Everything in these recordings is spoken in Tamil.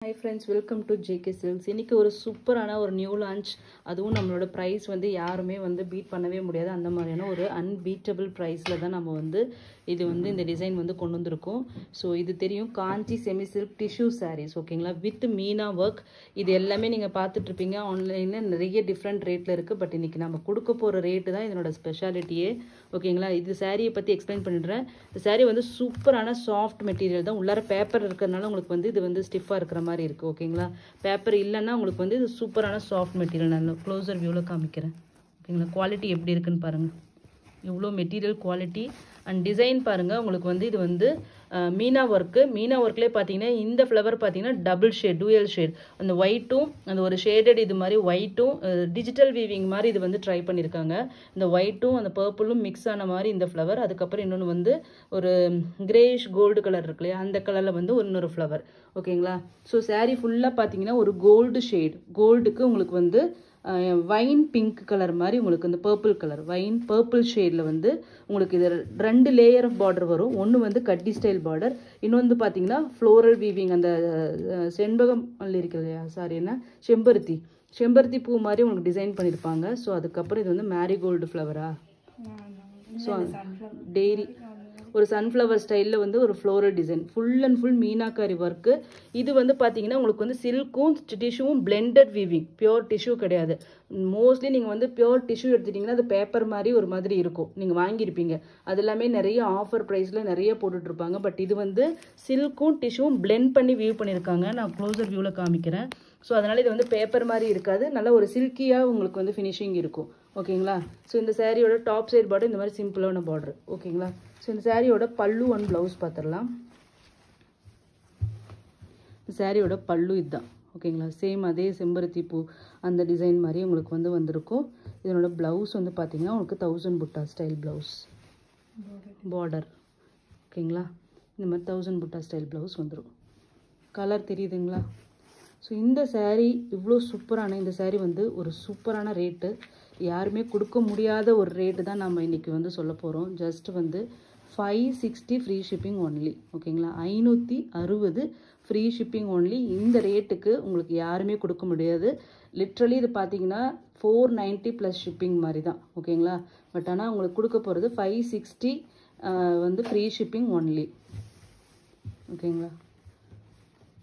Hi friends, welcome to JK Silks. இன்னைக்கு ஒரு சூப்பரான ஒரு நியூ லான்ச். அதுவும் நம்மளோட பிரைஸ் வந்து யாருமே வந்து பீட் பண்ணவே முடியாது. அந்த மாதிரியான ஒரு அன்பீட்டபிள் பிரைஸ்ல தான் நம்ம வந்து இது வந்து இந்த டிசைன் வந்து கொண்டு வந்திருக்கோம். ஸோ இது தெரியும், காஞ்சி செமி சில்க் டிஷ்யூ சாரீஸ், ஓகேங்களா, வித் மீனா ஒர்க். இது எல்லாமே நீங்கள் பார்த்துட்டு இருப்பீங்க ஆன்லைனில் நிறைய டிஃப்ரெண்ட் ரேட்டில் இருக்குது. பட் இன்னைக்கு நம்ம கொடுக்க போகிற ரேட்டு தான் இதனோட ஸ்பெஷாலிட்டியே, ஓகேங்களா. இது சாரியை பற்றி எக்ஸ்பிளைன் பண்ணிடுறேன். இந்த சாரீ வந்து சூப்பரான சாஃப்ட் மெட்டீரியல் தான். உள்ளார பேப்பர் இருக்கிறதுனால உங்களுக்கு வந்து இது வந்து ஸ்டிஃபாக இருக்கிற மாதிரி இருக்குது, ஓகேங்களா. பேப்பர் இல்லைன்னா உங்களுக்கு வந்து இது சூப்பரான சாஃப்ட் மெட்டீரியல். நான் க்ளோசர் வியூவில் காமிக்கிறேன், ஓகேங்களா. குவாலிட்டி எப்படி இருக்குன்னு பாருங்கள். இவ்வளோ மெட்டீரியல் குவாலிட்டி அண்ட் டிசைன் பாருங்கள். உங்களுக்கு வந்து இது வந்து மீனா ஒர்க்கு. மீனா ஒர்க்லேயே பார்த்தீங்கன்னா இந்த ஃப்ளவர் பார்த்தீங்கன்னா டபுள் ஷேட், டூயல் ஷேட், அந்த ஒயிட்டும் அந்த ஒரு ஷேடட் இது மாதிரி ஒயிட்டும் டிஜிட்டல் வீவிங் மாதிரி இது வந்து ட்ரை பண்ணியிருக்காங்க. இந்த ஒயிட்டும் அந்த பர்பிளும் மிக்ஸ் ஆன மாதிரி இந்த ஃப்ளவர். அதுக்கப்புறம் இன்னொன்று வந்து ஒரு கிரேஷ் கோல்டு கலர் இருக்கு இல்லையா, அந்த கலரில் வந்து இன்னொரு ஃப்ளவர், ஓகேங்களா. ஸோ சாரீ ஃபுல்லாக பார்த்தீங்கன்னா ஒரு கோல்டு ஷேட், கோல்டுக்கு உங்களுக்கு வந்து வைன் பிங்க் கலர் மாதிரி உங்களுக்கு இந்த பர்பிள் கலர், வைன் பர்பிள் ஷேடில் வந்து உங்களுக்கு இது 2 லேயர் ஆஃப் பார்டர் வரும். ஒன்று வந்து கட்டி ஸ்டைல் பார்டர், இன்னொன்று பார்த்தீங்கன்னா ஃப்ளோரல் வீவிங், அந்த செண்பகம் இருக்குது இல்லையா, சாரி என்ன செம்பருத்தி பூ மாதிரி உங்களுக்கு டிசைன் பண்ணியிருப்பாங்க. ஸோ அதுக்கப்புறம் இது வந்து மேரிகோல்டு ஃப்ளவரா, ஸோ டெய்ரி ஒரு சன்ஃப்ளவர் ஸ்டைலில் வந்து ஒரு floral design, full and full meenakari work. இது வந்து பார்த்தீங்கன்னா உங்களுக்கு வந்து சில்க்கும் டிஷ்யூவும் பிளெண்டட் வீவிங், பியோர் டிஷ்யூ கிடையாது. மோஸ்ட்லி நீங்கள் வந்து பியோர் டிஷ்யூ எடுத்துட்டிங்கன்னா அது பேப்பர் மாதிரி ஒரு மாதிரி இருக்கும், நீங்கள் வாங்கியிருப்பீங்க. அது எல்லாமே நிறைய ஆஃபர் ப்ரைஸில் நிறைய போட்டுட்ருப்பாங்க. பட் இது வந்து சில்க்கும் டிஷ்யூவும் பிளெண்ட் பண்ணி வியூ பண்ணியிருக்காங்க. நான் க்ளோசர் வியூவில் காமிக்கிறேன். ஸோ அதனால் இது வந்து பேப்பர் மாதிரி இருக்காது, நல்ல ஒரு சில்கியாக உங்களுக்கு வந்து ஃபினிஷிங் இருக்கும், ஓகேங்களா. ஸோ இந்த சாரியோட டாப் சைட் பார்டர் இந்த மாதிரி சிம்பிளான பார்டர், ஓகேங்களா. ஸோ இந்த சாரியோட பல்லு அண்ட் ப்ளவுஸ் பார்த்துடலாம். இந்த சாரியோட பல்லு இதுதான், ஓகேங்களா. சேம் அதே செம்பருத்தி பூ அந்த டிசைன் மாதிரி உங்களுக்கு வந்து வந்திருக்கும். இதனோட ப்ளவுஸ் வந்து பார்த்தீங்கன்னா உங்களுக்கு 1000 புட்டா ஸ்டைல் ப்ளவுஸ் பார்டர், ஓகேங்களா. இந்த மாதிரி 1000 புட்டா ஸ்டைல் ப்ளவுஸ் வந்துடும். கலர் தெரியுதுங்களா. ஸோ இந்த சாரீ இவ்வளோ சூப்பரான இந்த சாரீ வந்து ஒரு சூப்பரான ரேட்டு, யாருமே கொடுக்க முடியாத ஒரு ரேட்டு தான் நம்ம இன்றைக்கி வந்து சொல்ல போகிறோம். ஜஸ்ட் வந்து 560 ஃப்ரீ ஷிப்பிங் ஒன்லி, ஓகேங்களா. 560 ஃப்ரீ ஷிப்பிங் ஒன்லி. இந்த ரேட்டுக்கு உங்களுக்கு யாருமே கொடுக்க முடியாது. லிட்ரலி இது பார்த்தீங்கன்னா 490 ப்ளஸ் ஷிப்பிங் மாதிரி தான், ஓகேங்களா. பட் ஆனால் உங்களுக்கு கொடுக்க போகிறது 560 வந்து ஃப்ரீ ஷிப்பிங் ஒன்லி, ஓகேங்களா.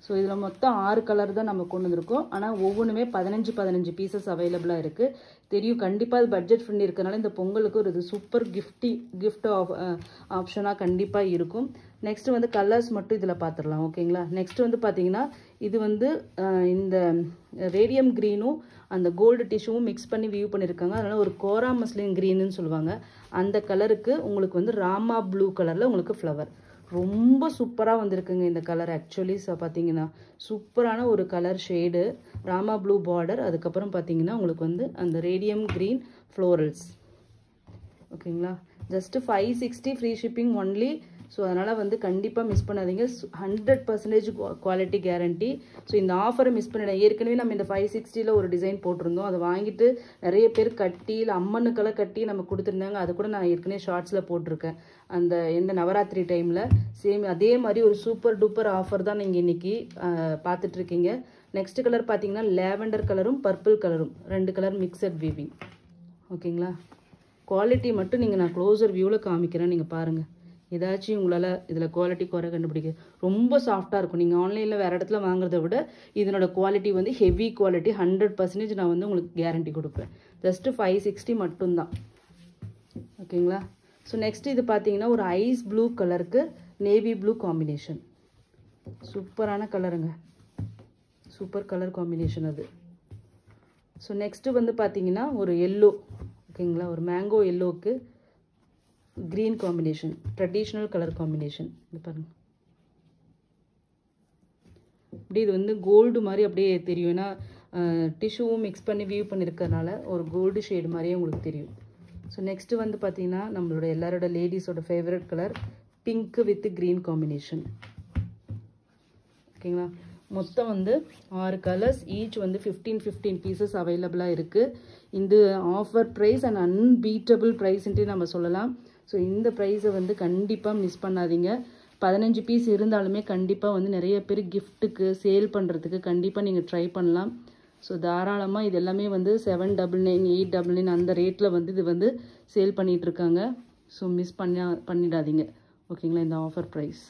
ஸோ இதில் மொத்தம் 6 கலர் தான் நம்ம கொண்டு வந்திருக்கோம். ஆனால் ஒவ்வொன்றுமே 15 பீசஸ் அவைலபிளாக இருக்குது. தெரியும், கண்டிப்பாக அது பட்ஜெட் ஃப்ரெண்ட்லி இருக்கிறனால இந்த பொங்கலுக்கு ஒரு இது சூப்பர் கிஃப்ட் ஆப்ஷனாக கண்டிப்பாக இருக்கும். நெக்ஸ்ட் வந்து கலர்ஸ் மட்டும் இதில் பார்த்துடலாம், ஓகேங்களா. நெக்ஸ்ட் வந்து பார்த்தீங்கன்னா இது வந்து இந்த ரேடியம் க்ரீனும் அந்த கோல்டு டிஷ்யூவும் மிக்ஸ் பண்ணி வியூ பண்ணியிருக்காங்க. அதனால் ஒரு கோரா மஸ்லின் க்ரீனுன்னு சொல்லுவாங்க. அந்த கலருக்கு உங்களுக்கு வந்து ராமா ப்ளூ கலரில் உங்களுக்கு ஃப்ளவர் ரொம்ப சூப்பராக வந்திருக்குங்க இந்த கலர். ஆக்சுவலி பார்த்தீங்கன்னா சூப்பரான ஒரு colour shade, Rama blue border, அதுக்கப்புறம் பார்த்தீங்கன்னா உங்களுக்கு வந்து அந்த ரேடியம் க்ரீன் ஃப்ளோரல்ஸ், ஓகேங்களா. Just 560 free shipping only. So அதனால் வந்து கண்டிப்பாக மிஸ் பண்ணாதீங்க. 100% குவாலிட்டி கேரண்டி. ஸோ இந்த ஆஃபரை மிஸ் பண்ணிடலாம். ஏற்கனவே நம்ம இந்த 560ல் ஒரு டிசைன் போட்டிருந்தோம். அதை வாங்கிட்டு நிறைய பேர் கட்டி இல்லை அம்மனுக்கெல்லாம் கட்டி நம்ம கொடுத்துருந்தாங்க. அது கூட நான் ஏற்கனவே ஷார்ட்ஸில் போட்டிருக்கேன், அந்த எந்த நவராத்திரி டைமில். சேம் அதே மாதிரி ஒரு சூப்பர் டூப்பர் ஆஃபர் தான் நீங்கள் இன்றைக்கி பார்த்துட்ருக்கீங்க. நெக்ஸ்ட் கலர் பார்த்தீங்கன்னா லேவெண்டர் கலரும் பர்பிள் கலரும் 2 கலர் மிக்சட் வீவிங், ஓகேங்களா. குவாலிட்டி மட்டும் நீங்கள் நான் க்ளோசர் வியூவில் காமிக்கிறேன், நீங்கள் பாருங்கள். ஏதாச்சும் உங்களால் இதில் குவாலிட்டி குறை கண்டுபிடிக்க ரொம்ப சாஃப்டாக இருக்கும். நீங்கள் ஆன்லைனில் வேறு இடத்துல வாங்குறத விட இதனோட குவாலிட்டி வந்து ஹெவி குவாலிட்டி. 100% நான் வந்து உங்களுக்கு கேரண்டி கொடுப்பேன். ஜஸ்ட்டு 560 மட்டும்தான், ஓகேங்களா. ஸோ நெக்ஸ்ட் இது பார்த்தீங்கன்னா ஒரு ஐஸ் ப்ளூ கலருக்கு நேவி ப்ளூ காம்பினேஷன், சூப்பரான கலருங்க, சூப்பர் கலர் காம்பினேஷன் அது. ஸோ நெக்ஸ்ட்டு வந்து பார்த்தீங்கன்னா ஒரு எல்லோ, ஓகேங்களா, ஒரு மேங்கோ எல்லோவுக்கு green combination, traditional colour combination. இது பாருங்கள், அப்படியே இது வந்து கோல்டு மாதிரி அப்படியே தெரியும். ஏன்னா டிஷ்யூவும் மிக்ஸ் பண்ணி வியூ பண்ணியிருக்கிறதுனால ஒரு கோல்டு ஷேடு மாதிரியே உங்களுக்கு தெரியும். ஸோ நெக்ஸ்ட்டு வந்து பார்த்தீங்கன்னா நம்மளோட எல்லாரோட லேடிஸோட favourite colour pink with green combination, ஓகேங்களா. மொத்தம் வந்து 6 கலர்ஸ், ஈச் வந்து 15 பீசஸ் அவைலபிளாக இருக்குது. இந்த ஆஃபர் ப்ரைஸ் அண்ட் அன்பீட்டபிள் ப்ரைஸ்ன்ட்டு நம்ம சொல்லலாம். ஸோ இந்த ப்ரைஸை வந்து கண்டிப்பாக மிஸ் பண்ணாதீங்க. 15 பீஸ் இருந்தாலுமே கண்டிப்பாக வந்து நிறைய பேர் கிஃப்ட்டுக்கு சேல் பண்ணுறதுக்கு கண்டிப்பாக நீங்கள் ட்ரை பண்ணலாம். ஸோ தாராளமாக இது எல்லாமே வந்து 799 899 அந்த ரேட்டில் வந்து இது வந்து சேல் பண்ணிகிட்ருக்காங்க. ஸோ மிஸ் பண்ணிடாதீங்க ஓகேங்களா இந்த ஆஃபர் ப்ரைஸ்.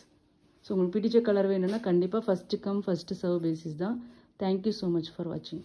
ஸோ உங்களுக்கு பிடிச்ச கலர் வேணும்னா கண்டிப்பாக first come first serve basis தான். தேங்க்யூ ஸோ மச் ஃபார் வாட்சிங்.